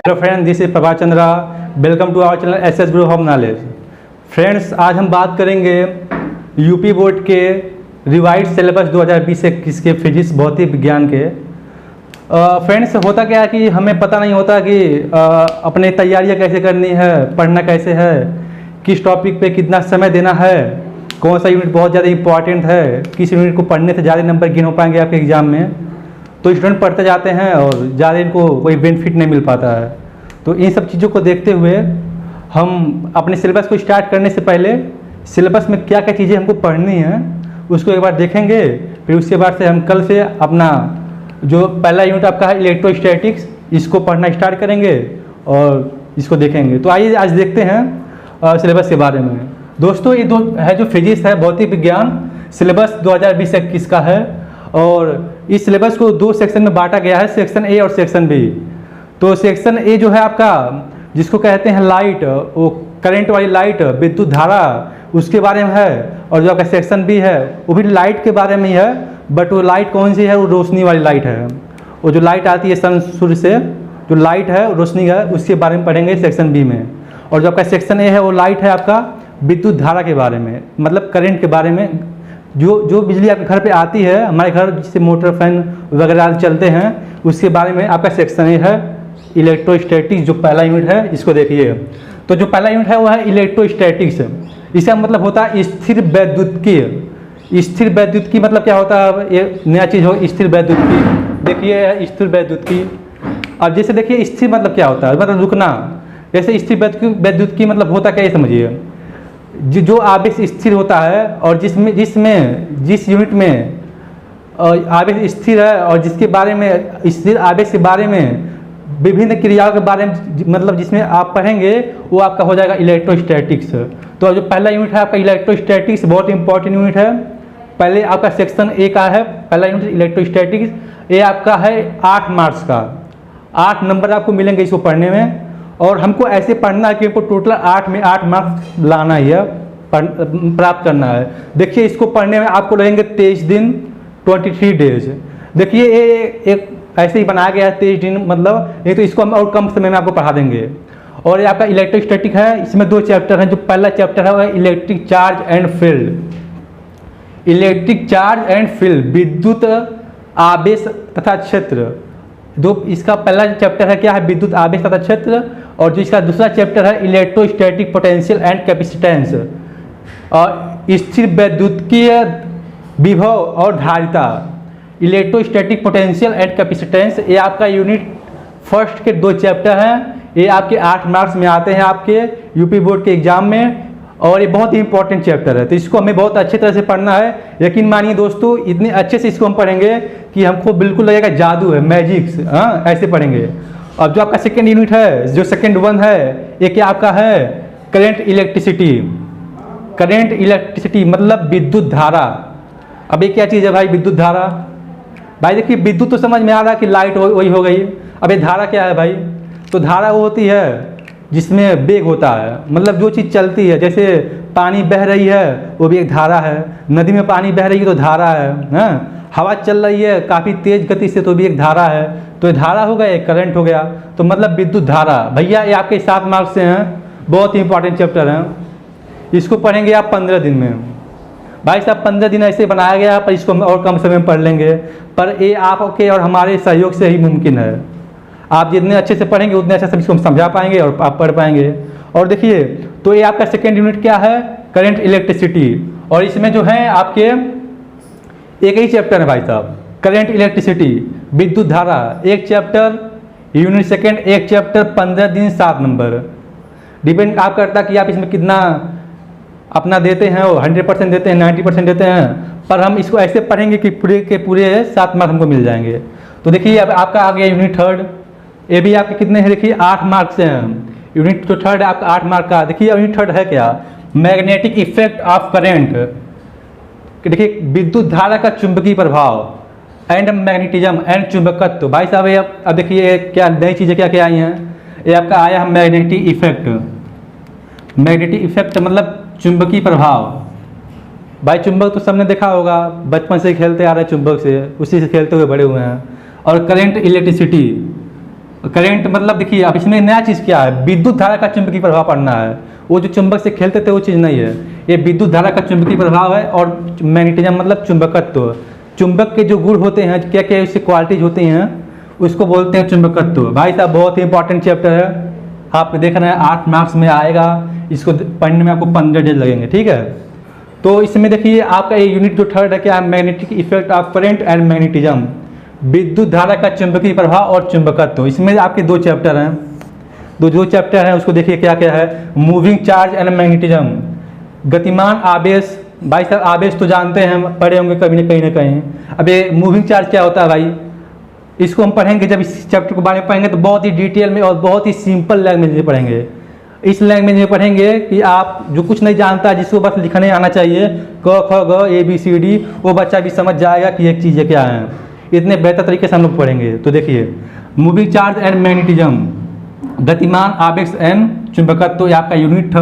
Hello friend, this is Prabhat Chandra. Welcome to our channel SS group of knowledge. Friends, आज हम बात करेंगे UP board के रिवाइज सिलेबस 2020-21 के फिजिक्स भौतिक विज्ञान के। फ्रेंड्स, होता क्या है कि हमें पता नहीं होता कि अपने तैयारियां कैसे करनी है, पढ़ना कैसे है, किस टॉपिक पे कितना समय देना है, कौन सा यूनिट बहुत ज़्यादा इंपॉर्टेंट है, किस यूनिट को पढ़ने से ज़्यादा नंबर गिन हो पाएंगे आपके एग्ज़ाम में। तो स्टूडेंट पढ़ते जाते हैं और ज़्यादा इनको कोई बेनिफिट नहीं मिल पाता है। तो इन सब चीज़ों को देखते हुए हम अपने सिलेबस को स्टार्ट करने से पहले सिलेबस में क्या क्या चीज़ें हमको पढ़नी है उसको एक बार देखेंगे। फिर उसके बाद से हम कल से अपना जो पहला यूनिट आपका है इलेक्ट्रोस्टैटिक्स, इसको पढ़ना स्टार्ट करेंगे और इसको देखेंगे। तो आइए आज देखते हैं सिलेबस के बारे में। दोस्तों, ये दो है जो फिजिक्स है भौतिक विज्ञान सिलेबस 2020-21 का है और इस सिलेबस को दो सेक्शन में बांटा गया है, सेक्शन ए और सेक्शन बी। तो सेक्शन ए जो है आपका जिसको कहते हैं लाइट, वो करंट वाली लाइट, विद्युत धारा, उसके बारे में है। और जो आपका सेक्शन बी है वो भी लाइट के बारे में ही है, बट वो लाइट कौन सी है, वो रोशनी वाली लाइट है। वो जो लाइट आती है सन सूर्य से, जो लाइट है रोशनी है, उसके बारे में पढ़ेंगे सेक्शन बी में। और जो आपका सेक्शन ए है वो लाइट है आपका विद्युत धारा के बारे में, मतलब करंट के बारे में। जो बिजली आपके घर पे आती है, हमारे घर जिससे मोटर फैन वगैरह चलते हैं, उसके बारे में आपका सेक्शन ए है इलेक्ट्रोस्टैटिक्स। जो पहला यूनिट है इसको देखिए। तो जो पहला यूनिट है वो है इलेक्ट्रोस्टैटिक्स। इसका मतलब होता है स्थिर वैद्युतिकी। स्थिर वैद्युतिकी मतलब क्या होता है, ये नया चीज़ हो स्थिर वैद्युतिकी। देखिए स्थिर वैद्युतिकी। अब जैसे देखिए स्थिर मतलब क्या होता है, मतलब रुकना। जैसे स्थिर वैद्युतिकी मतलब होता क्या, ये समझिए। जो आवेश स्थिर होता है और जिस यूनिट में आवेश स्थिर है और जिसके बारे में स्थिर आवेश के बारे में विभिन्न क्रियाओं के बारे में मतलब जिसमें आप पढ़ेंगे वो आपका हो जाएगा इलेक्ट्रोस्टैटिक्स। तो जो पहला यूनिट है आपका इलेक्ट्रोस्टैटिक्स बहुत इंपॉर्टेंट यूनिट है। पहले आपका सेक्शन ए का है पहला यूनिट इलेक्ट्रोस्टैटिक्स। ये आपका है 8 मार्क्स का, 8 नंबर आपको मिलेंगे इसको पढ़ने में। और हमको ऐसे पढ़ना है कि हमको टोटल 8 में 8 मार्क्स लाना ही है, प्राप्त करना है। देखिए इसको पढ़ने में आपको लगेंगे 23 दिन 23 डेज। देखिए ये एक ऐसे ही बनाया गया है 23 दिन, मतलब नहीं तो इसको हम और कम समय में आपको पढ़ा देंगे। और ये आपका इलेक्ट्रोस्टैटिक है, इसमें 2 चैप्टर हैं। जो पहला चैप्टर है वो है electric charge and field. Electric charge and field, विद्युत आवेश तथा क्षेत्र। जो इसका पहला चैप्टर है क्या है, विद्युत आवेश तथा क्षेत्र। और जो इसका दूसरा चैप्टर है इलेक्ट्रोस्टैटिक पोटेंशियल एंड कैपेसिटेंस, और स्थिर वैद्युतीय विभव और धारिता। इलेक्ट्रोस्टैटिक पोटेंशियल एंड कैपेसिटेंस, ये आपका यूनिट फर्स्ट के 2 चैप्टर हैं। ये आपके 8 मार्क्स में आते हैं आपके यूपी बोर्ड के एग्जाम में, और ये बहुत ही इंपॉर्टेंट चैप्टर है। तो इसको हमें बहुत अच्छे तरह से पढ़ना है। यकीन मानिए दोस्तों, इतने अच्छे से इसको हम पढ़ेंगे कि हमको बिल्कुल लगेगा जादू है, मैजिक्स। हाँ, ऐसे पढ़ेंगे। अब जो आपका सेकेंड यूनिट है, जो सेकेंड 1 है, ये क्या आपका है करंट इलेक्ट्रिसिटी। करंट इलेक्ट्रिसिटी मतलब विद्युत धारा। अब ये क्या चीज़ है भाई, विद्युत धारा। भाई देखिए विद्युत तो समझ में आ रहा है कि लाइट वही हो गई। अब ये धारा क्या है भाई, तो धारा वो होती है जिसमें वेग होता है, मतलब जो चीज़ चलती है। जैसे पानी बह रही है वो भी एक धारा है, नदी में पानी बह रही है तो धारा है। हाँ, हवा चल रही है काफ़ी तेज गति से तो भी एक धारा है। तो ये धारा हो गया, एक करंट हो गया। तो मतलब विद्युत धारा। भैया ये आपके 7 मार्क्स से हैं, बहुत ही इंपॉर्टेंट चैप्टर हैं। इसको पढ़ेंगे आप 15 दिन में। भाई साहब 15 दिन ऐसे बनाया गया, पर इसको हम और कम समय में पढ़ लेंगे। पर ये आपके और हमारे सहयोग से ही मुमकिन है। आप जितने अच्छे से पढ़ेंगे उतने अच्छे से इसको हम समझा पाएंगे और आप पढ़ पाएंगे। और देखिए, तो ये आपका सेकेंड यूनिट क्या है, करंट इलेक्ट्रिसिटी। और इसमें जो है आपके एक ही चैप्टर है भाई साहब, करंट इलेक्ट्रिसिटी, विद्युत धारा। एक चैप्टर यूनिट सेकेंड, एक चैप्टर 15 दिन 7 नंबर। डिपेंड आप करता है कि आप इसमें कितना अपना देते हैं, वो 100% देते हैं, 90% देते हैं। पर हम इसको ऐसे पढ़ेंगे कि पूरे के पूरे 7 मार्क्स हमको मिल जाएंगे। तो देखिए अब आपका आ गया यूनिट थर्ड। ये भी आपके कितने हैं, देखिए 8 मार्क्स से हैं। यूनिट जो थर्ड है आपका 8 मार्क का। देखिए यूनिट थर्ड है क्या, मैग्नेटिक इफेक्ट ऑफ करंट। देखिए विद्युत धारा का चुंबकीय प्रभाव एंड मैग्नेटिज्म एंड चुंबकत्व। भाई साहब ये अब देखिए क्या नई चीज़ें क्या क्या आई हैं। ये आपका आया है मैग्नेटिक इफेक्ट। मैग्नेटिक इफेक्ट मतलब चुंबकीय प्रभाव। भाई चुंबक तो सबने देखा होगा, बचपन से खेलते आ रहे हैं चुंबक से, उसी से खेलते हुए बड़े हुए हैं। और करंट इलेक्ट्रिसिटी, करंट मतलब देखिए, अब इसमें नया चीज़ क्या है, विद्युत धारा का चुंबकीय प्रभाव पढ़ना है। वो जो चुंबक से खेलते थे वो चीज़ नहीं है, ये विद्युत धारा का चुंबकीय प्रभाव है। और मैग्नेटिज्म मतलब चुंबकत्व, चुंबक के जो गुण होते हैं, क्या क्या उसकी क्वालिटीज होती हैं, उसको बोलते हैं चुंबकत्व। भाई साहब बहुत ही इंपॉर्टेंट चैप्टर है, आप देख रहे हैं 8 मार्क्स में आएगा, इसको पढ़ने में आपको 15 डेज लगेंगे, ठीक है। तो इसमें देखिए आपका ये यूनिट जो थर्ड है क्या है, magnetic effect of current and magnetism, विद्युत धारा का चुंबकीय प्रभाव और चुंबकत्व। इसमें आपके 2 चैप्टर हैं, दो चैप्टर हैं, उसको देखिए क्या क्या है। मूविंग चार्ज एंड मैग्नेटिज्म, गतिमान आवेश। भाई साहब आवेश तो जानते हैं, पढ़े होंगे कभी न कहीं। अब ये मूविंग चार्ज क्या होता है भाई, इसको हम पढ़ेंगे, जब इस चैप्टर के बारे में पढ़ेंगे तो बहुत ही डिटेल में और बहुत ही सिंपल लैंग्वेज में पढ़ेंगे। इस लैंग्वेज में पढ़ेंगे कि आप जो कुछ नहीं जानता, जिसको बस लिखने आना चाहिए, क ख ग ABCD, वो बच्चा भी समझ जाएगा कि एक चीज़ें क्या हैं। इतने बेहतर तरीके से हम लोग पढ़ेंगे। तो देखिए, मूविंग चार्ज एंड मैग्नेटिज्म, गतिमान आवेश एंड चुंबकत्व, तो आपका यूनिट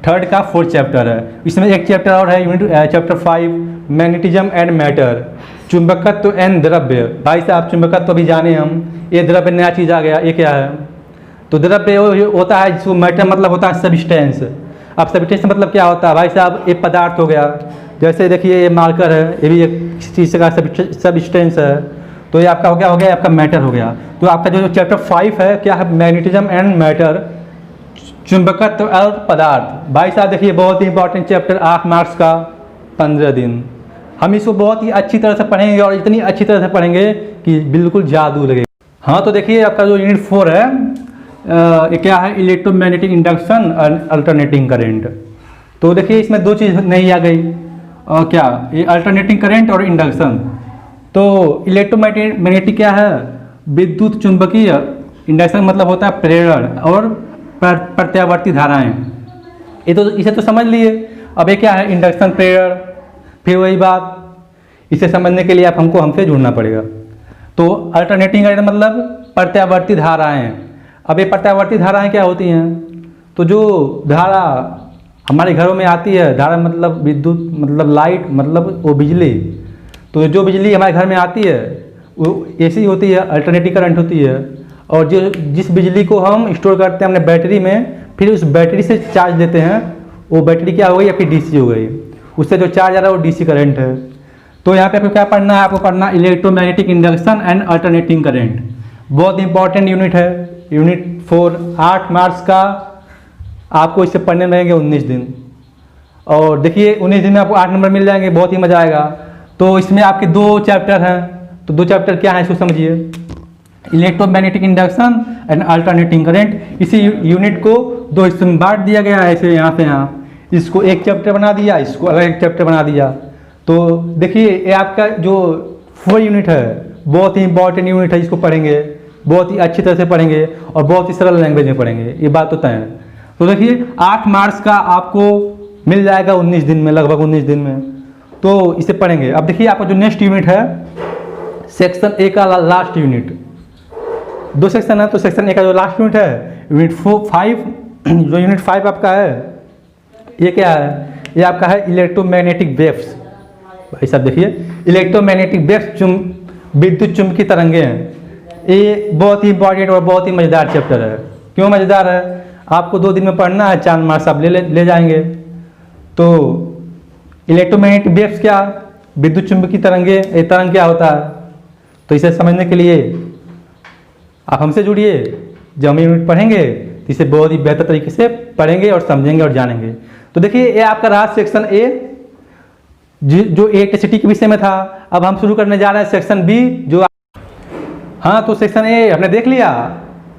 थर्ड का 4th चैप्टर है। इसमें एक चैप्टर और है, चैप्टर 5, मैग्नेटिज्म एंड मैटर, चुंबकत्व एंड द्रव्य। भाई साहब चुंबकत्व भी जाने हम, ये द्रव्य नया चीज़ आ गया, ये क्या है। तो द्रव्य होता है जिसको मैटर मतलब होता है सब्सटेंस। अब सब्सटेंस मतलब क्या होता है भाई साहब, एक पदार्थ हो गया, जैसे देखिए ये मार्कर है, ये भी एक चीज़ का सब्सटेंस है। तो ये आपका हो गया आपका मैटर हो गया। तो आपका जो चैप्टर 5 है क्या है, मैग्नेटिज्म एंड मैटर, चुंबकत्व और पदार्थ। भाई साहब देखिए बहुत ही इंपॉर्टेंट चैप्टर, 8 मार्क्स का 15 दिन। हम इसको बहुत ही अच्छी तरह से पढ़ेंगे और इतनी अच्छी तरह से पढ़ेंगे कि बिल्कुल जादू लगेगा। हाँ तो देखिए आपका जो यूनिट 4 है, ये क्या है, इलेक्ट्रोमैग्नेटिक इंडक्शन और अल्टरनेटिंग करंट। तो देखिए इसमें 2 चीज़ नहीं आ गई, क्या, ये अल्टरनेटिंग करंट और इंडक्शन। तो इलेक्ट्रोमैग्नेटिक क्या है, विद्युत चुंबकीय, इंडक्शन मतलब होता है प्रेरण और प्रत्यावर्ती धाराएं। ये तो इसे तो समझ लिए। अब ये क्या है, इंडक्शन प्रेरण, फिर वही बात, इसे समझने के लिए आप हमसे जुड़ना पड़ेगा। तो अल्टरनेटिंग करंट मतलब प्रत्यावर्ती धाराएं। अब ये प्रत्यावर्ती धाराएं क्या होती हैं, तो जो धारा हमारे घरों में आती है, धारा मतलब विद्युत मतलब लाइट मतलब वो बिजली, तो जो बिजली हमारे घर में आती है वो ऐसी होती है, अल्टरनेटिंग करंट होती है। और जिस बिजली को हम स्टोर करते हैं अपने बैटरी में, फिर उस बैटरी से चार्ज देते हैं, वो बैटरी क्या हो गई, आपकी DC हो गई, उससे जो चार्ज आ रहा है वो DC करंट है। तो यहाँ पे आपको क्या पढ़ना है, आपको पढ़ना electromagnetic induction and alternating current. बहुत इंपॉर्टेंट यूनिट है, यूनिट 4, 8 मार्क्स का। आपको इसे पढ़ने में लगेंगे 19 दिन। और देखिए 19 दिन में आपको 8 नंबर मिल जाएंगे, बहुत ही मजा आएगा। तो इसमें आपके 2 चैप्टर हैं, तो 2 चैप्टर क्या है इसको समझिए, electromagnetic induction and alternating current. इसी यूनिट को 2 हिस्सों में बांट दिया गया है, ऐसे यहाँ पे यहाँ, इसको एक चैप्टर बना दिया, इसको अलग एक चैप्टर बना दिया। तो देखिए ये आपका जो 4 यूनिट है बहुत ही इंपॉर्टेंट यूनिट है, इसको पढ़ेंगे, बहुत ही अच्छी तरह से पढ़ेंगे और बहुत ही सरल लैंग्वेज में पढ़ेंगे, ये बात तो तय है। तो देखिए 8 मार्क्स का आपको मिल जाएगा 19 दिन में, लगभग 19 दिन में, तो इसे पढ़ेंगे। अब देखिए आपका जो नेक्स्ट यूनिट है, सेक्शन A का लास्ट यूनिट, 2 सेक्शन है, तो सेक्शन A का जो लास्ट यूनिट है, यूनिट 5, जो यूनिट 5 आपका है, ये क्या है, ये आपका है इलेक्ट्रोमैग्नेटिक वेव्स। भाई साहब देखिए इलेक्ट्रोमैग्नेटिक वेव्स, विद्युत चुंबकीय तरंगे हैं। ये बहुत ही इंपॉर्टेंट और बहुत ही मज़ेदार चैप्टर है। क्यों मज़ेदार है, आपको 2 दिन में पढ़ना है, 4 मार्क्स आप ले जाएंगे। तो इलेक्ट्रोमैग्नेटिक वेव्स क्या, विद्युत चुंबकीय तरंगे, ये तरंग क्या होता है, तो इसे समझने के लिए आप हमसे जुड़िए। जब हम यूनिट पढ़ेंगे तो इसे बहुत ही बेहतर तरीके से पढ़ेंगे और समझेंगे और जानेंगे। तो देखिए ये आपका रहा सेक्शन A, जो इलेक्ट्रिसिटी के विषय में था। अब हम शुरू करने जा रहे हैं सेक्शन B, जो, हाँ तो सेक्शन A हमने देख लिया,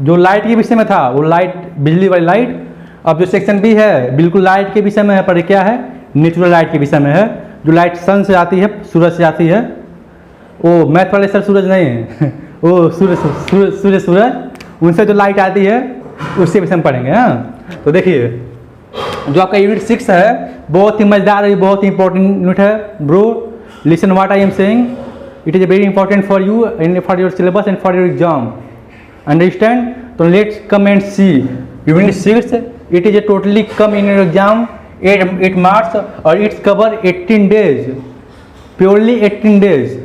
जो लाइट के विषय में था, वो लाइट, बिजली वाली लाइट। अब जो सेक्शन B है बिल्कुल लाइट के विषय में है, पर क्या है, नेचुरल लाइट के विषय में है। जो लाइट सन से आती है, सूरज से आती है, वो मैथ वाले सर सूरज नहीं है वो सूरज उनसे जो लाइट आती है उसके विषय में पढ़ेंगे। हाँ तो देखिए जो आपका यूनिट 6 है, बहुत ही मजेदार है, बहुत ही इंपॉर्टेंट यूनिट है bro. Listen what I am saying, it is very important for you and for your syllabus and for your exam, understand. तो let's come and see unit 6, it is a totally come in your exam 8 marks और it's cover 18 days, purely 18 days,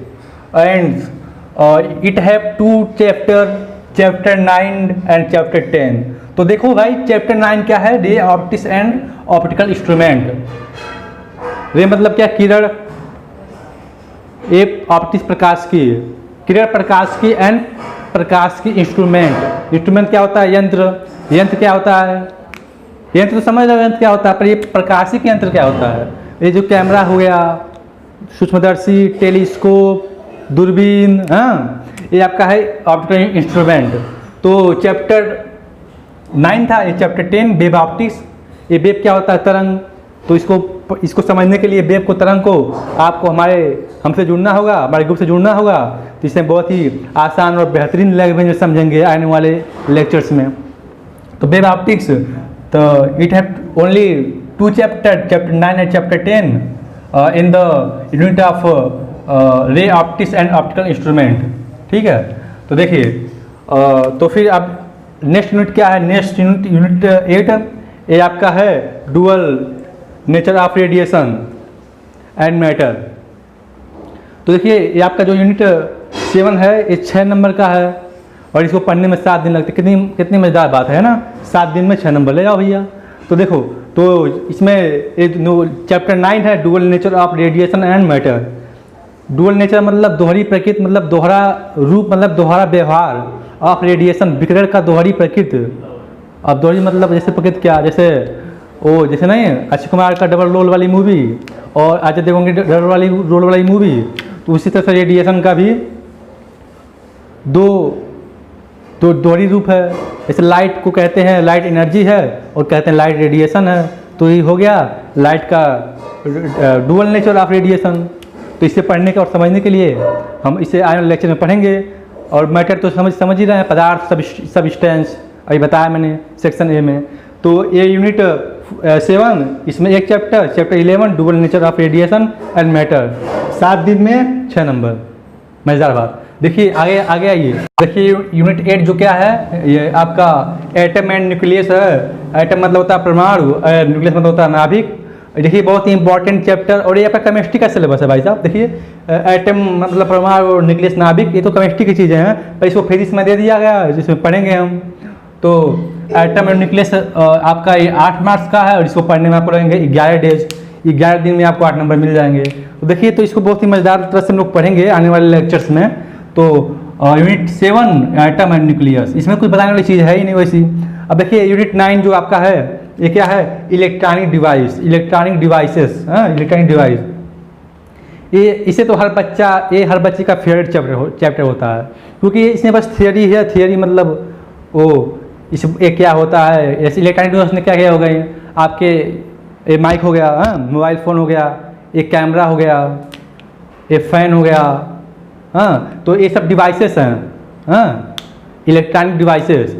and it have 2 chapter, chapter 9 and chapter 10। तो देखो भाई chapter 9 क्या है, ray optics and optical instrument. रे मतलब क्या, किरण, एक ऑप्टिक्स प्रकाश की, किरण प्रकाश की, एंड प्रकाश की इंस्ट्रूमेंट। इंस्ट्रूमेंट क्या होता है, यंत्र। यंत्र क्या होता है, यंत्र तो समझ लो यंत्र क्या होता है, पर ये प्रकाशिक यंत्र क्या होता है। ये जो कैमरा हो गया, सूक्ष्मदर्शी, टेलीस्कोप, दूरबीन, हाँ, ये आपका है ऑप्टिकल इंस्ट्रूमेंट। तो चैप्टर 9 था, ये चैप्टर 10 वेब ऑप्टिक्स। ये वेब क्या होता है, तरंग। तो इसको समझने के लिए वेब को, तरंग को, आपको हमसे जुड़ना होगा, हमारे ग्रुप से जुड़ना होगा। तो इसमें बहुत ही आसान और बेहतरीन लैंग्वेज में समझेंगे आने वाले लेक्चर्स में। तो वेब ऑप्टिक्स, तो it have only 2 chapter, chapter 9 and chapter 10 in the unit of ray optics and optical instrument. ठीक है, तो देखिए तो फिर अब नेक्स्ट यूनिट क्या है, नेक्स्ट यूनिट 8 ये आपका है dual nature of radiation and matter. तो देखिए ये आपका जो यूनिट 7 है ये 6 नंबर का है और इसको पढ़ने में 7 दिन लगते। कितनी मज़ेदार बात है ना, 7 दिन में 6 नंबर ले जाओ भैया। तो देखो, तो इसमें चैप्टर 9 है dual nature of radiation and matter. Dual nature मतलब दोहरी प्रकृति, मतलब दोहरा रूप, मतलब दोहरा व्यवहार, ऑफ रेडिएशन विकिरण का दोहरी प्रकृति। अब दोहरी मतलब जैसे प्रकृति क्या, जैसे जैसे नहीं अक्षय कुमार का डबल रोल वाली मूवी और अजय देवगन की डबल रोल वाली मूवी, तो उसी तरह से रेडिएशन का भी दो दोहरी रूप है। जैसे लाइट को कहते हैं लाइट एनर्जी है और कहते हैं लाइट रेडिएशन है। तो ये हो गया लाइट का डुअल नेचर ऑफ रेडिएशन। तो इसे पढ़ने के और समझने के लिए हम इसे आने वाले लेक्चर में पढ़ेंगे। और मैटर तो समझ ही रहे हैं, पदार्थ, सब्सटेंस, अभी बताया मैंने सेक्शन ए में। तो ये यूनिट 7, इसमें एक chapter 11 dual nature of radiation and matter, 7 दिन में 6 नंबर। मज़ेदार बात। देखिए आगे आइए। देखिए यूनिट 8 जो क्या है, ये आपका एटम एंड न्यूक्लियस है। एटम मतलब होता है परमाणु, न्यूक्लियस मतलब होता है नाभिक। देखिए बहुत ही इंपॉर्टेंट चैप्टर, और ये आपका केमिस्ट्री का सिलेबस है भाई साहब। देखिए एटम मतलब परमाणु और न्यूक्लियस नाभिक, ये तो केमिस्ट्री की चीज़ें हैं, पर इसको फिजिक्स में दे दिया गया है जिसमें पढ़ेंगे हम। तो एटम एंड न्यूक्लियस आपका ये 8 मार्क्स का है और इसको पढ़ने में आपको लगेंगे 11 डेज। 11 दिन में आपको 8 नंबर मिल जाएंगे। तो देखिए, तो इसको बहुत ही मज़ेदार तरह से हम लोग पढ़ेंगे आने वाले लेक्चर्स में। तो यूनिट 7 एटम एंड न्यूक्लियस, इसमें कुछ बताने वाली चीज़ है ही नहीं वैसी। अब देखिए यूनिट 9 जो आपका है, ये क्या है, इलेक्ट्रॉनिक डिवाइस, इलेक्ट्रॉनिक डिवाइसेस। हाँ, इलेक्ट्रॉनिक डिवाइस, इसे तो हर बच्चे का फेवरेट चैप्टर होता है, क्योंकि इसमें बस थियरी है। थियरी मतलब ये क्या होता है, ऐसे इलेक्ट्रॉनिक डिवाइस में क्या क्या हो गए आपके, ये माइक हो गया, हाँ, मोबाइल फ़ोन हो गया, एक कैमरा हो गया, ये फ़ैन हो गया, हाँ, तो ये सब डिवाइसेस हैं, हाँ, इलेक्ट्रॉनिक डिवाइसेस।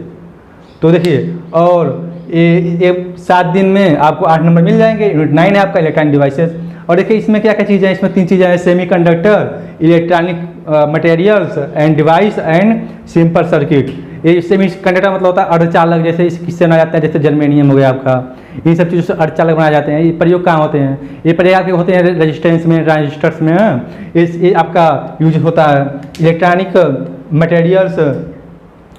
तो देखिए, और ये 7 दिन में आपको 8 नंबर मिल जाएंगे। यूनिट 9 है आपका इलेक्ट्रॉनिक डिवाइसेस। और देखिए इसमें क्या क्या चीज़ें हैं, इसमें 3 चीज़ें हैं, semiconductor, electronic materials and device and simple circuit. ये सेमीकंडक्टर मतलब होता है अर्धचालक, जैसे किससे बनाया जाता है, जैसे जर्मेनियम हो गया आपका, इन सब चीज़ों से अर्धचालक बनाए जाते हैं। ये प्रयोग कहाँ होते हैं, ये प्रयोग आपके होते हैं रेजिस्टेंस में, ट्रांजिस्टर्स में। ये आपका यूज होता है। इलेक्ट्रॉनिक मटेरियल्स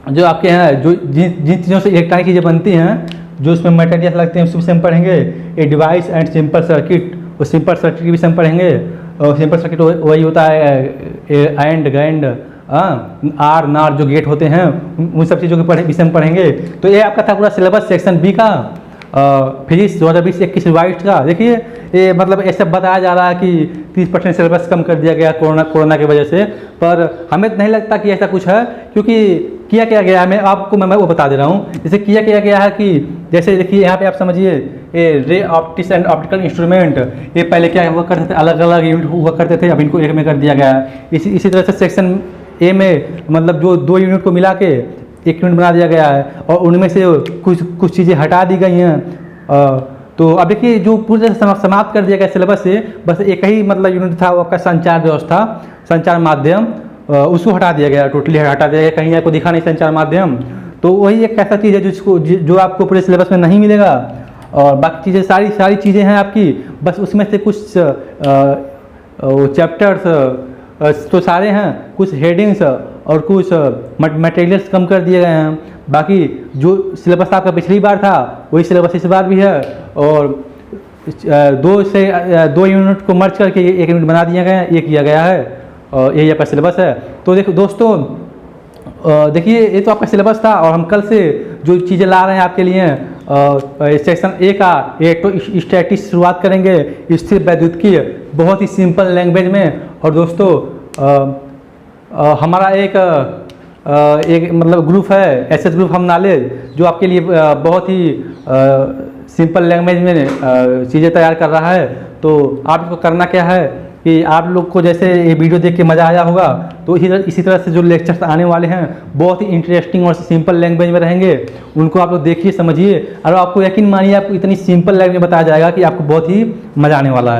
जो आपके हैं, जो जिन चीज़ों से इलेक्ट्रॉनिक चीज़ें बनती हैं, जो उसमें मटेरियल लगते हैं, उसी से हम पढ़ेंगे। ये डिवाइस एंड सिंपल सर्किट, और सिंपल सर्किट की भी हम पढ़ेंगे। और सिंपल सर्किट वही होता है एंड गैंड, आर नार जो गेट होते हैं, उन सब चीज़ों के विषय में पढ़ेंगे। तो ये आपका था पूरा सिलेबस सेक्शन बी का, फिजिक्स 2020-21 रिवाइज का। देखिए ये मतलब ऐसे बताया जा रहा है कि 30% सिलेबस कम कर दिया गया कोरोना की वजह से, पर हमें नहीं लगता कि ऐसा कुछ है, क्योंकि किया क्या गया है, मैं वो बता दे रहा हूँ। जैसे किया गया है कि जैसे देखिए यहाँ पे आप समझिए, ये ray optics and optical instrument, ये पहले क्या हुआ करते थे, अलग अलग यूनिट हुआ करते थे, अब इनको एक में कर दिया गया है। इसी तरह से सेक्शन ए में मतलब जो 2 यूनिट को मिला के एक यूनिट बना दिया गया है, और उनमें से कुछ चीज़ें हटा दी गई हैं। तो अब देखिए जो पूरी तरह से समाप्त कर दिया गया सिलेबस से, बस एक ही मतलब यूनिट था, वो आपका संचार व्यवस्था, संचार माध्यम, उसको हटा दिया गया, टोटली हटा दिया गया, कहीं आपको दिखा नहीं संचार माध्यम। तो वही एक ऐसा चीज़ है जो आपको पूरे सिलेबस में नहीं मिलेगा। और बाकी चीज़ें सारी चीज़ें हैं आपकी, बस उसमें से कुछ चैप्टर्स तो सारे हैं, कुछ हेडिंग्स और कुछ मटेरियल्स कम कर दिए गए हैं। बाकी जो सिलेबस आपका पिछली बार था वही सिलेबस इस बार भी है, और दो यूनिट को मर्ज करके एक यूनिट बना दिया गया है, ये किया गया है, और यही आपका सिलेबस है। तो देखो दोस्तों, देखिए ये तो आपका सिलेबस था, और हम कल से जो चीज़ें ला रहे हैं आपके लिए सेक्शन ए का स्टैटिस्टिक्स शुरुआत करेंगे, स्थिर वैद्युतिकी, बहुत ही सिंपल लैंग्वेज में। और दोस्तों हमारा एक मतलब ग्रुप है एसएस ग्रुप हम नॉलेज, जो आपके लिए बहुत ही सिंपल लैंग्वेज में चीज़ें तैयार कर रहा है। तो आपको करना क्या है कि आप लोग को जैसे ये वीडियो देख के मज़ा आया होगा, तो इसी तरह से जो लेक्चर्स आने वाले हैं बहुत ही इंटरेस्टिंग और सिंपल लैंग्वेज में रहेंगे, उनको आप लोग देखिए समझिए, और आपको यकीन मानिए आपको इतनी सिंपल लैंग्वेज में बताया जाएगा कि आपको बहुत ही मज़ा आने वाला है।